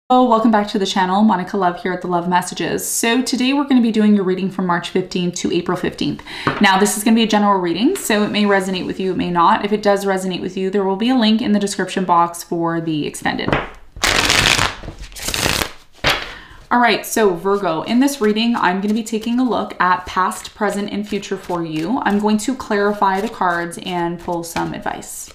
Oh, welcome back to the channel. Monica Love here at the Love Messages. So today we're going to be doing your reading from March 15th to April 15th. Now this is going to be a general reading, so it may resonate with you, it may not. If it does resonate with you, there will be a link in the description box for the extended. All right, so Virgo, in this reading, I'm going to be taking a look at past, present, and future for you. I'm going to clarify the cards and pull some advice.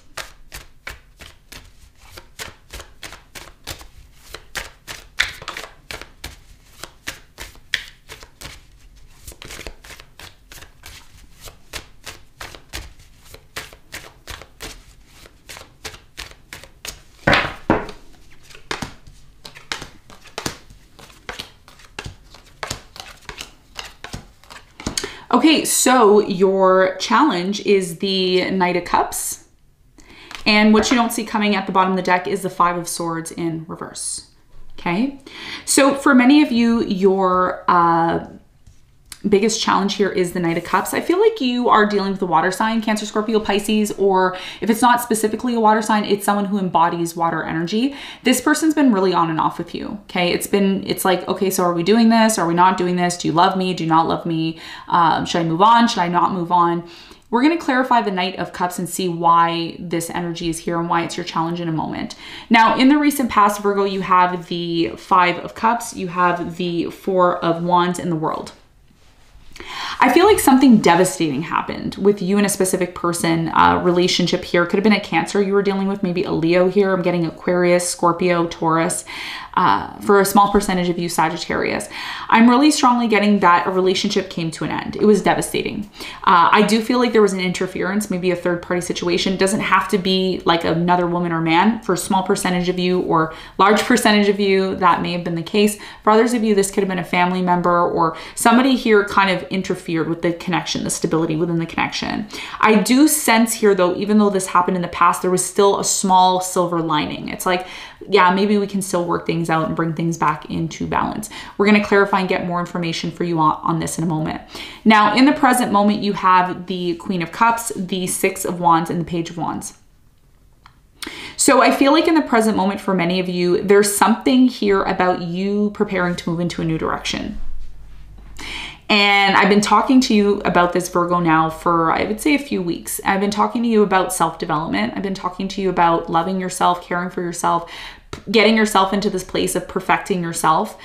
Okay, so your challenge is the Knight of Cups. And what you don't see coming at the bottom of the deck is the Five of Swords in reverse. Okay, so for many of you, your biggest challenge here is the Knight of Cups. I feel like you are dealing with a water sign, Cancer, Scorpio, Pisces, or if it's not specifically a water sign, it's someone who embodies water energy. This person's been really on and off with you. Okay, it's like, okay, so are we doing this? Are we not doing this? Do you love me? Do you not love me? Should I move on? Should I not move on? We're going to clarify the Knight of Cups and see why this energy is here and why it's your challenge in a moment. Now, in the recent past, Virgo, you have the Five of Cups, you have the Four of Wands in the World. I feel like something devastating happened with you and a specific person. Relationship here could have been a Cancer you were dealing with, maybe a Leo here. I'm getting Aquarius, Scorpio, Taurus. For a small percentage of you, Sagittarius. I'm really strongly getting that a relationship came to an end. It was devastating. I do feel like there was an interference, maybe a third party situation. It doesn't have to be like another woman or man. For a small percentage of you or large percentage of you, that may have been the case. For others of you, this could have been a family member or somebody here kind of interfered with the connection, the stability within the connection. I do sense here though, even though this happened in the past, there was still a small silver lining. It's like, yeah, maybe we can still work things out and bring things back into balance. We're going to clarify and get more information for you on this in a moment. Now, in the present moment, you have the Queen of Cups, the Six of Wands, and the Page of Wands. So I feel like in the present moment for many of you, there's something here about you preparing to move into a new direction. And I've been talking to you about this, Virgo, now for, I would say, a few weeks. I've been talking to you about self-development. I've been talking to you about loving yourself, caring for yourself, getting yourself into this place of perfecting yourself.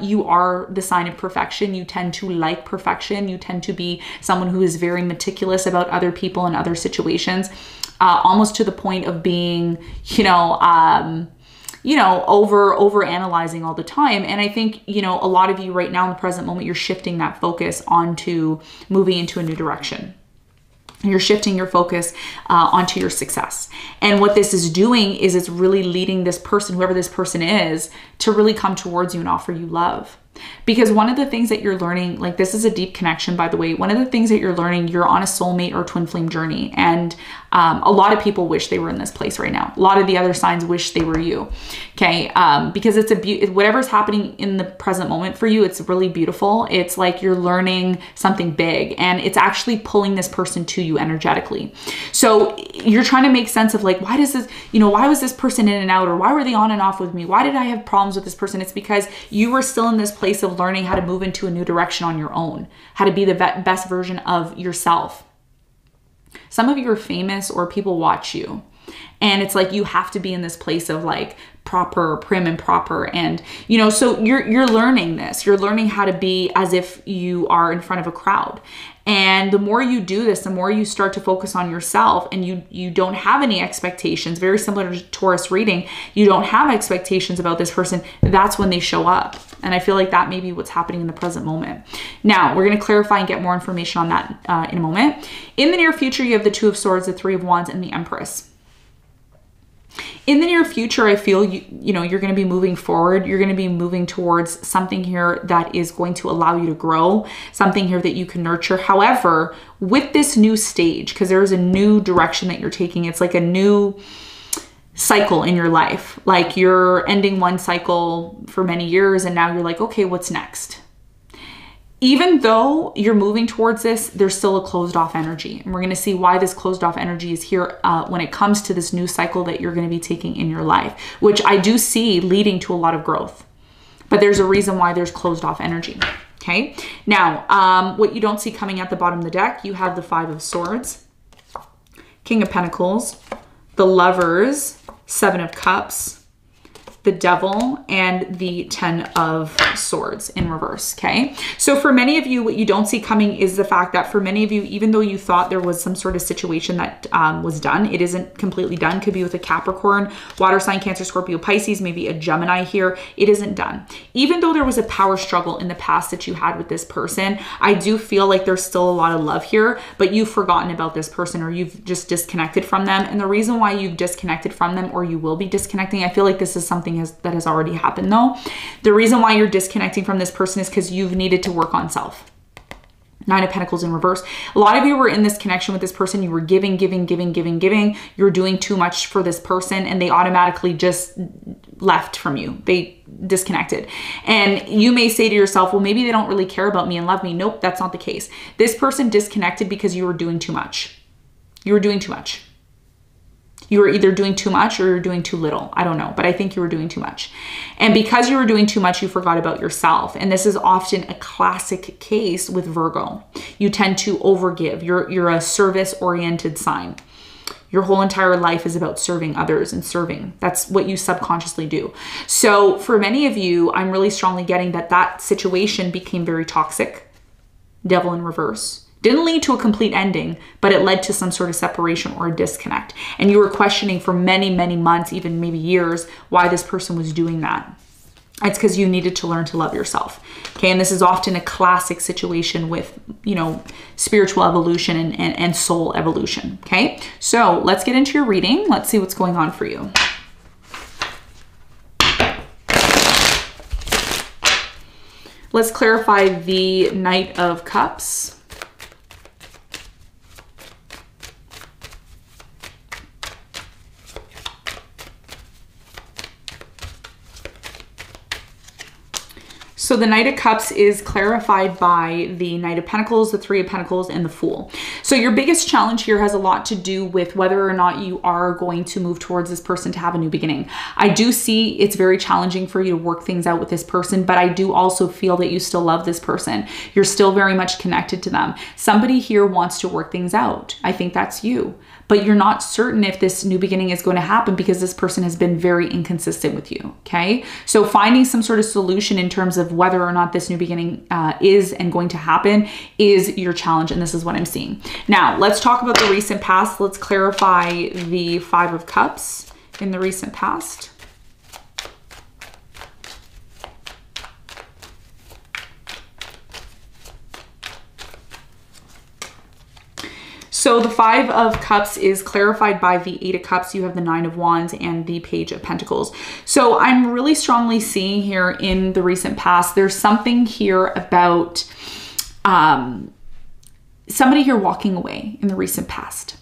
You are the sign of perfection. You tend to like perfection. You tend to be someone who is very meticulous about other people and other situations, almost to the point of being, over analyzing all the time. And I think, a lot of you right now in the present moment, you're shifting that focus onto moving into a new direction. You're shifting your focus onto your success. And what this is doing is it's really leading this person, whoever this person is, to really come towards you and offer you love. Because one of the things that you're learning, like this is a deep connection, by the way, one of the things that you're learning, you're on a soulmate or twin flame journey. And a lot of people wish they were in this place right now. A lot of the other signs wish they were you. Okay. Because it's whatever's happening in the present moment for you, it's really beautiful. It's like you're learning something big and it's actually pulling this person to you energetically. So you're trying to make sense of like, why does this, why was this person in and out, or why were they on and off with me? Why did I have problems with this person? It's because you were still in this place of learning how to move into a new direction on your own, how to be the best version of yourself. Some of you are famous or people watch you. And it's like you have to be in this place of like proper, prim and proper. And, so you're learning this. You're learning how to be as if you are in front of a crowd. And the more you do this, the more you start to focus on yourself and you don't have any expectations, very similar to Taurus reading. You don't have expectations about this person. That's when they show up. And I feel like that may be what's happening in the present moment. Now, we're going to clarify and get more information on that in a moment. In the near future, you have the Two of Swords, the Three of Wands, and the Empress. In the near future, I feel you're going to be moving forward. You're going to be moving towards something here that is going to allow you to grow, something here that you can nurture. However, with this new stage, because there is a new direction that you're taking, it's like a new cycle in your life. Like you're ending one cycle for many years and now you're like, okay, what's next? even though you're moving towards this, there's still a closed off energy. And we're going to see why this closed off energy is here when it comes to this new cycle that you're going to be taking in your life, which I do see leading to a lot of growth. But there's a reason why there's closed off energy. Okay. Now, what you don't see coming at the bottom of the deck, you have the 5 of Swords, King of Pentacles, the Lovers, 7 of Cups, the Devil, and the 10 of Swords in reverse, okay? So for many of you, what you don't see coming is the fact that for many of you, even though you thought there was some sort of situation that was done, it isn't completely done. Could be with a Capricorn, water sign, Cancer, Scorpio, Pisces, maybe a Gemini here. It isn't done. Even though there was a power struggle in the past that you had with this person, I do feel like there's still a lot of love here, but you've forgotten about this person or you've just disconnected from them. And the reason why you've disconnected from them, or you will be disconnecting, I feel like this is something that has already happened though. The reason why you're disconnecting from this person is because you've needed to work on self. 9 of Pentacles in reverse. A lot of you were in this connection with this person. You were giving. You're doing too much for this person and they automatically just left from you. They disconnected. And you may say to yourself, well, maybe they don't really care about me and love me. Nope, that's not the case. This person disconnected because you were doing too much. You were doing too much. You were either doing too much or you're doing too little. I don't know, but I think you were doing too much. And because you were doing too much, you forgot about yourself. And this is often a classic case with Virgo. You tend to overgive. You're a service-oriented sign. Your whole entire life is about serving others and serving. That's what you subconsciously do. So for many of you, I'm really strongly getting that situation became very toxic. Devil in reverse. Didn't lead to a complete ending, but it led to some sort of separation or a disconnect. And you were questioning for many, many months, even maybe years, why this person was doing that. It's because you needed to learn to love yourself. Okay. And this is often a classic situation with, you know, spiritual evolution and soul evolution. Okay. So let's get into your reading. Let's see what's going on for you. Let's clarify the Knight of Cups. So the Knight of Cups is clarified by the Knight of Pentacles, the 3 of Pentacles, and the Fool. So your biggest challenge here has a lot to do with whether or not you are going to move towards this person to have a new beginning. I do see it's very challenging for you to work things out with this person, but I do also feel that you still love this person. You're still very much connected to them. Somebody here wants to work things out. I think that's you. But you're not certain if this new beginning is going to happen because this person has been very inconsistent with you, okay? So finding some sort of solution in terms of whether or not this new beginning is and going to happen is your challenge, and this is what I'm seeing. Now, let's talk about the recent past. Let's clarify the 5 of Cups in the recent past. So the 5 of Cups is clarified by the 8 of Cups. You have the 9 of Wands and the Page of Pentacles. So I'm really strongly seeing here in the recent past, there's something here about somebody here walking away in the recent past.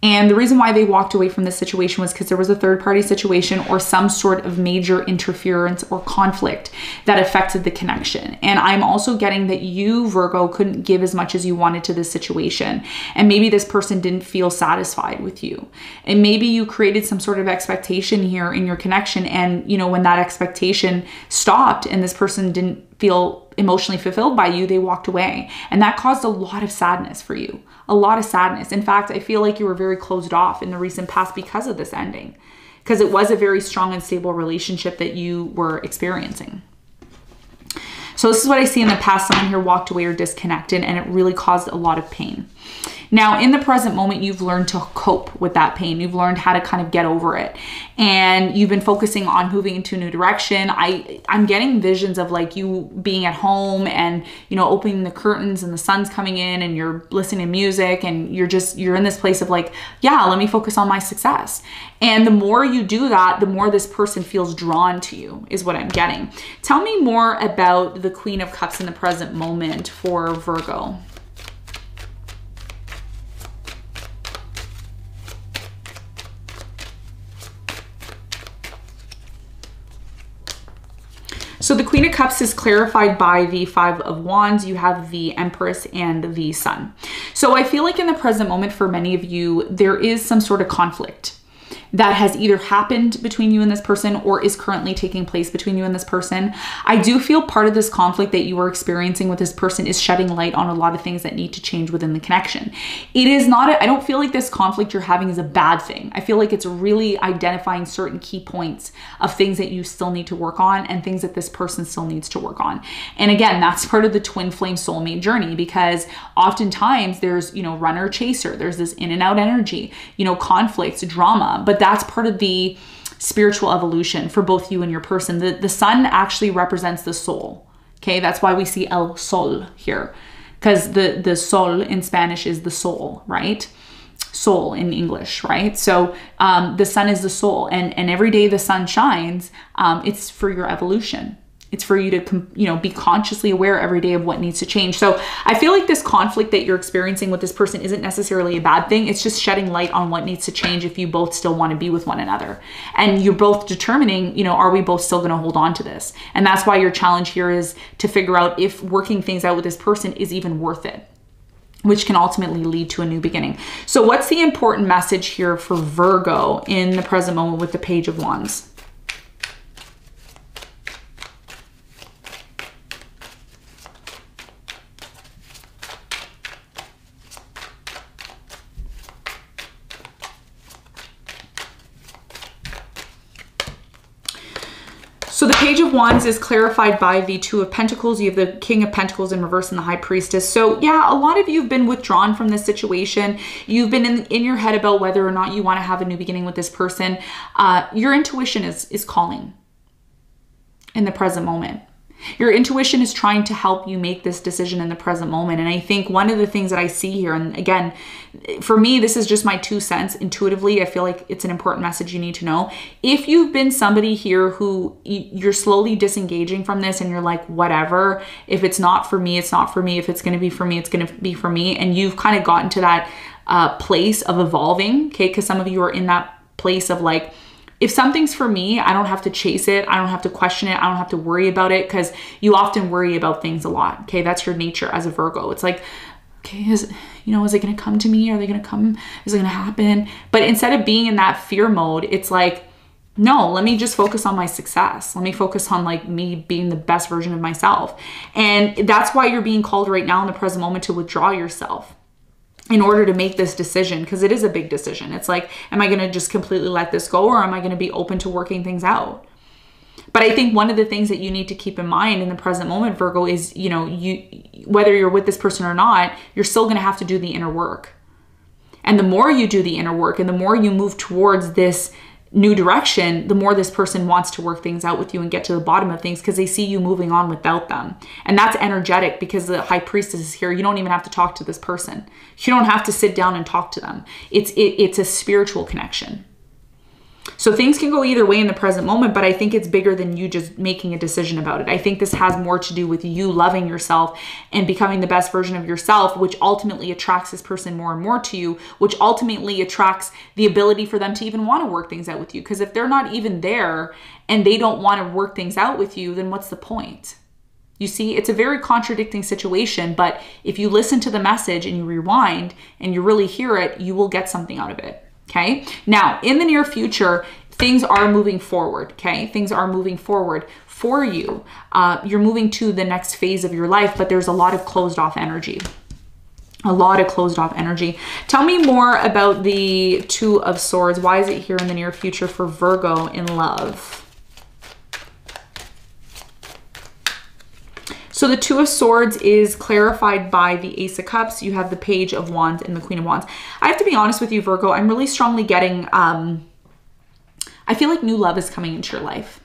And the reason why they walked away from this situation was because there was a third-party situation or some sort of major interference or conflict that affected the connection. And I'm also getting that you, Virgo, couldn't give as much as you wanted to this situation. And maybe this person didn't feel satisfied with you. And maybe you created some sort of expectation here in your connection. And, you know, when that expectation stopped and this person didn't feel emotionally fulfilled by you, they walked away. And that caused a lot of sadness for you. A lot of sadness. In fact, I feel like you were very closed off in the recent past because of this ending, because it was a very strong and stable relationship that you were experiencing. So this is what I see in the past. Someone here walked away or disconnected, and it really caused a lot of pain. Now, in the present moment, you've learned to cope with that pain. You've learned how to kind of get over it. And you've been focusing on moving into a new direction. I'm getting visions of like you being at home and, you know, opening the curtains and the sun's coming in and you're listening to music and you're in this place of like, yeah, let me focus on my success. And the more you do that, the more this person feels drawn to you is what I'm getting. Tell me more about the Queen of Cups in the present moment for Virgo. So the Queen of Cups is clarified by the Five of Wands. You have the Empress and the Sun. So I feel like in the present moment for many of you, there is some sort of conflict that has either happened between you and this person or is currently taking place between you and this person. I do feel part of this conflict that you are experiencing with this person is shedding light on a lot of things that need to change within the connection. It is not, I don't feel like this conflict you're having is a bad thing. I feel like it's really identifying certain key points of things that you still need to work on and things that this person still needs to work on. And again, that's part of the twin flame soulmate journey, because oftentimes there's, you know, runner chaser, there's this in and out energy, you know, conflicts, drama, but that's part of the spiritual evolution for both you and your person. The sun actually represents the soul. Okay, that's why we see el sol here, because the sol in Spanish is the soul, right? Soul in English, right? So the sun is the soul, and every day the sun shines, it's for your evolution. It's for you to, you know, be consciously aware every day of what needs to change. So I feel like this conflict that you're experiencing with this person isn't necessarily a bad thing. It's just shedding light on what needs to change if you both still want to be with one another. And you're both determining, you know, are we both still going to hold on to this? And that's why your challenge here is to figure out if working things out with this person is even worth it, which can ultimately lead to a new beginning. So what's the important message here for Virgo in the present moment with the Page of Wands? So the Page of Wands is clarified by the Two of Pentacles. You have the King of Pentacles in reverse and the High Priestess. So yeah, a lot of you have been withdrawn from this situation. You've been in your head about whether or not you want to have a new beginning with this person. Your intuition is calling in the present moment. Your intuition is trying to help you make this decision in the present moment. And I think one of the things that I see here, and again, for me, this is just my 2 cents intuitively, I feel like it's an important message you need to know. If you've been somebody here who you're slowly disengaging from this and you're like, whatever, if it's not for me, it's not for me. If it's going to be for me, it's going to be for me. And you've kind of gotten to that place of evolving, okay? Because some of you are in that place of like, if something's for me, I don't have to chase it. I don't have to question it. I don't have to worry about it, because you often worry about things a lot. Okay, that's your nature as a Virgo. It's like, okay, is it going to come to me? Are they going to come? Is it going to happen? But instead of being in that fear mode, it's like, no, let me just focus on my success. Let me focus on like me being the best version of myself. And that's why you're being called right now in the present moment to withdraw yourself in order to make this decision, because it is a big decision. It's like, am I going to just completely let this go, or am I going to be open to working things out? But I think one of the things that you need to keep in mind in the present moment, Virgo, is, you know, whether you're with this person or not, you're still going to have to do the inner work. And the more you do the inner work and the more you move towards this new direction, the more this person wants to work things out with you and get to the bottom of things, because they see you moving on without them. And that's energetic, because the High Priestess is here. You don't even have to talk to this person. You don't have to sit down and talk to them. It's a spiritual connection. So things can go either way in the present moment, but I think it's bigger than you just making a decision about it. I think this has more to do with you loving yourself and becoming the best version of yourself, which ultimately attracts this person more and more to you, which ultimately attracts the ability for them to even want to work things out with you. Because if they're not even there and they don't want to work things out with you, then what's the point? You see, it's a very contradicting situation, but if you listen to the message and you rewind and you really hear it, you will get something out of it. Okay. Now, in the near future, things are moving forward. Okay. Things are moving forward for you. You're moving to the next phase of your life, but there's a lot of closed off energy. A lot of closed off energy. Tell me more about the Two of Swords. Why is it here in the near future for Virgo in love? So the Two of Swords is clarified by the Ace of Cups. You have the Page of Wands and the Queen of Wands. I have to be honest with you, Virgo, I'm really strongly getting, I feel like new love is coming into your life.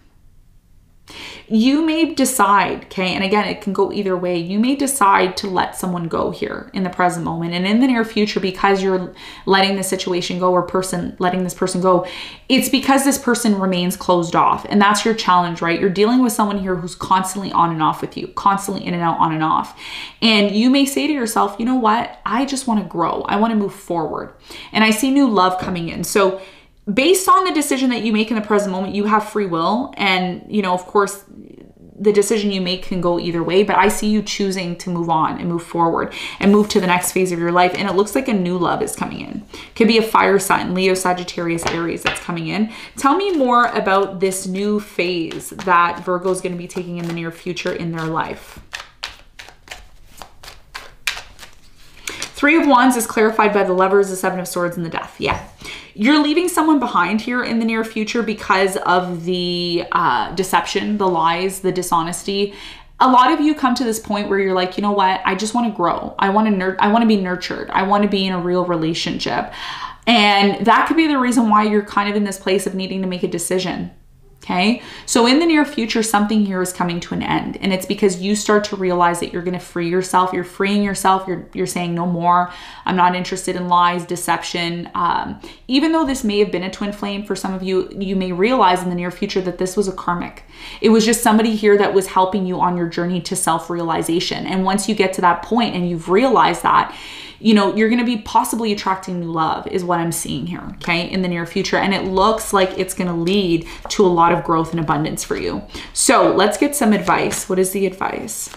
You may decide, okay, and again, it can go either way. You may decide to let someone go here in the present moment. And in the near future, because you're letting the situation go, or letting this person go, it's because this person remains closed off. And that's your challenge, right? You're dealing with someone here who's constantly on and off with you, constantly in and out, on and off. And you may say to yourself, you know what? I just want to grow. I want to move forward. And I see new love coming in. So based on the decision that you make in the present moment, you have free will. And, you know, of course, the decision you make can go either way, but I see you choosing to move on and move forward and move to the next phase of your life. And it looks like a new love is coming in. Could be a fire sign, Leo, Sagittarius, Aries that's coming in. Tell me more about this new phase that Virgo is going to be taking in the near future in their life. Three of Wands is clarified by the Lovers, the Seven of Swords, and the Death. Yeah. You're leaving someone behind here in the near future because of the deception, the lies, the dishonesty. A lot of you come to this point where you're like, you know what? I just want to grow. I want to be nurtured. I want to be in a real relationship. And that could be the reason why you're kind of in this place of needing to make a decision. Okay. So in the near future, something here is coming to an end, and it's because you start to realize that you're going to free yourself. You're freeing yourself. You're saying no more. I'm not interested in lies, deception. Even though this may have been a twin flame for some of you, you may realize in the near future that this was a karmic. It was just somebody here that was helping you on your journey to self-realization. And once you get to that point and you've realized that, you know, you're going to be possibly attracting new love is what I'm seeing here, okay, in the near future. And it looks like it's going to lead to a lot of growth and abundance for you. So let's get some advice. What is the advice?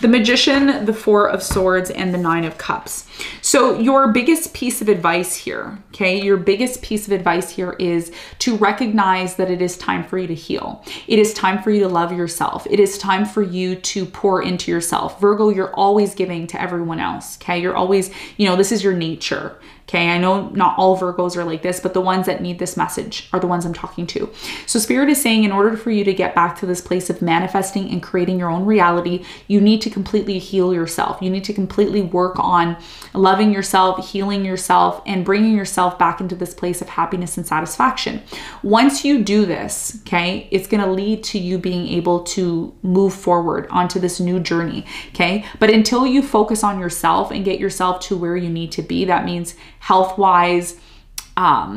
The Magician, the Four of Swords, and the Nine of Cups. So your biggest piece of advice here, okay, your biggest piece of advice here is to recognize that it is time for you to heal. It is time for you to love yourself. It is time for you to pour into yourself. Virgo, you're always giving to everyone else, okay? You're always, you know, this is your nature. Okay, I know not all Virgos are like this, but the ones that need this message are the ones I'm talking to. So Spirit is saying in order for you to get back to this place of manifesting and creating your own reality, you need to completely heal yourself. You need to completely work on loving yourself, healing yourself, and bringing yourself back into this place of happiness and satisfaction. Once you do this, okay, it's going to lead to you being able to move forward onto this new journey, okay? But until you focus on yourself and get yourself to where you need to be, that means health-wise,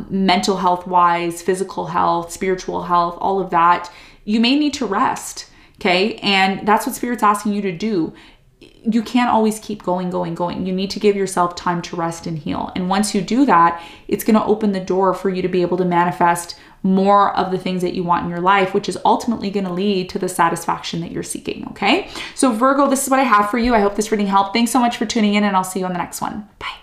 mental health-wise, physical health, spiritual health, all of that, you may need to rest, okay? And that's what Spirit's asking you to do. You can't always keep going. You need to give yourself time to rest and heal. And once you do that, it's going to open the door for you to be able to manifest more of the things that you want in your life, which is ultimately going to lead to the satisfaction that you're seeking, okay? So Virgo, this is what I have for you. I hope this reading helped. Thanks so much for tuning in, and I'll see you on the next one. Bye.